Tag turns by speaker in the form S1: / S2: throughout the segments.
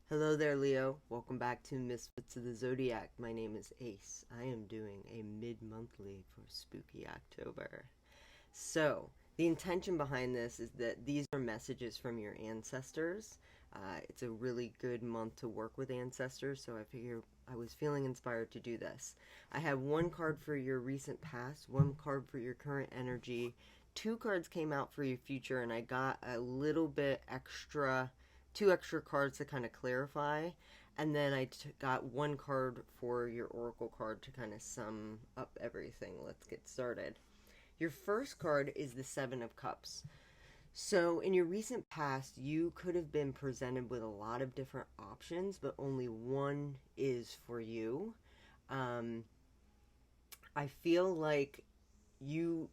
S1: Hello there, Leo. Welcome back to Misfits of the Zodiac. My name is Ace. I am doing a mid-monthly for spooky October. So, the intention behind this is that these are messages from your ancestors. It's a really good month to work with ancestors, so I figure I was feeling inspired to do this. I have one card for your recent past, one card for your current energy, two cards came out for your future, and I got a little bit extra, two extra cards to kind of clarify. And then got one card for your oracle card to kind of sum up everything. Let's get started. Your first card is the Seven of Cups. So, in your recent past, you could have been presented with a lot of different options, but only one is for you. Um, I feel like you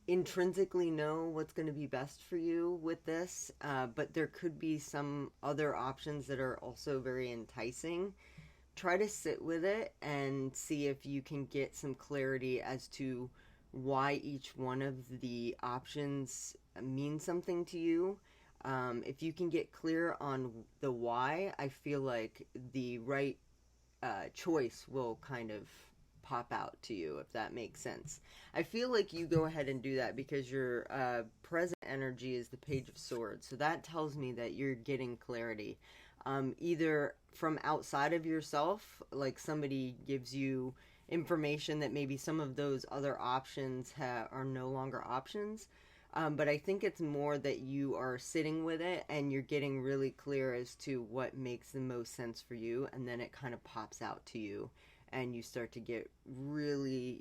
S1: intrinsically know what's going to be best for you with this, but there could be some other options that are also very enticing. Try to sit with it and see if you can get some clarity as to why each one of the options means something to you. If you can get clear on the why, I feel like the right choice will kind of pop out to you, if that makes sense. I feel like you go ahead and do that because your present energy is the Page of Swords. So that tells me that you're getting clarity. Either from outside of yourself, like somebody gives you information that maybe some of those other options are no longer options. But I think it's more that you are sitting with it and you're getting really clear as to what makes the most sense for you, and then it kind of pops out to you and you start to get really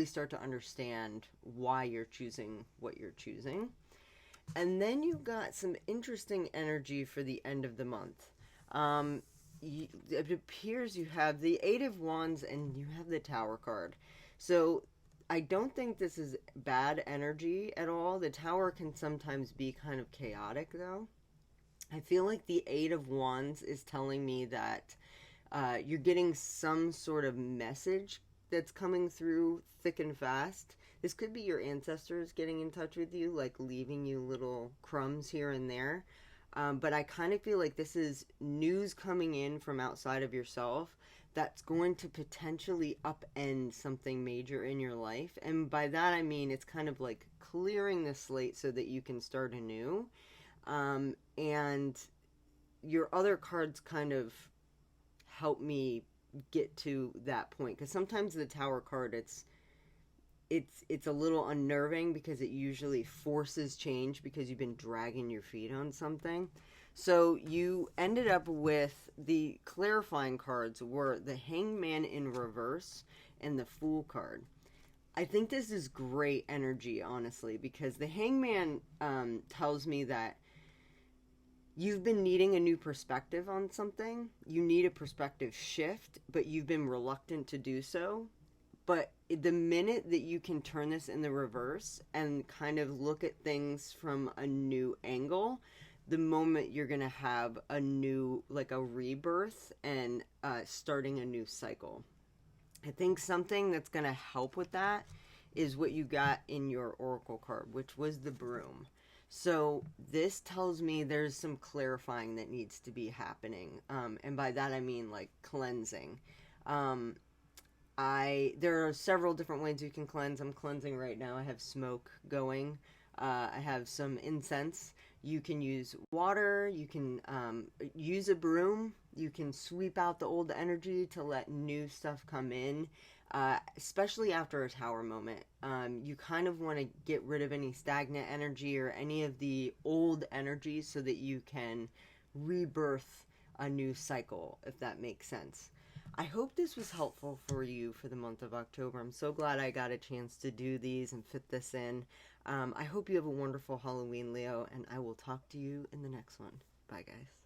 S1: start to understand why you're choosing what you're choosing. And then you got some interesting energy for the end of the month. It appears you have the Eight of Wands and you have the Tower card. So I don't think this is bad energy at all. The Tower can sometimes be kind of chaotic, though. I feel like the Eight of Wands is telling me that you're getting some sort of message that's coming through thick and fast. This could be your ancestors getting in touch with you, like leaving you little crumbs here and there. But I kind of feel like this is news coming in from outside of yourself that's going to potentially upend something major in your life. And by that I mean it's kind of like clearing the slate so that you can start anew. And your other cards kind of help me get to that point, because sometimes the Tower card, it's a little unnerving because it usually forces change because you've been dragging your feet on something. So you ended up with the clarifying cards were the Hangman in reverse and the Fool card. I think this is great energy, honestly, because the Hangman tells me that you've been needing a new perspective on something. You need a perspective shift, but you've been reluctant to do so. But the minute that you can turn this in the reverse and kind of look at things from a new angle, the moment you're going to have a new, like a rebirth and starting a new cycle. I think something that's going to help with that is what you got in your oracle card, which was the Broom. So this tells me there's some clarifying that needs to be happening. And by that I mean like cleansing. There are several different ways you can cleanse. I'm cleansing right now. I have smoke going. I have some incense. You can use water. You can use a broom. You can sweep out the old energy to let new stuff come in, especially after a Tower moment. You kind of want to get rid of any stagnant energy or any of the old energies so that you can rebirth a new cycle, if that makes sense. I hope this was helpful for you for the month of October. I'm so glad I got a chance to do these and fit this in. I hope you have a wonderful Halloween, Leo, and I will talk to you in the next one. Bye, guys.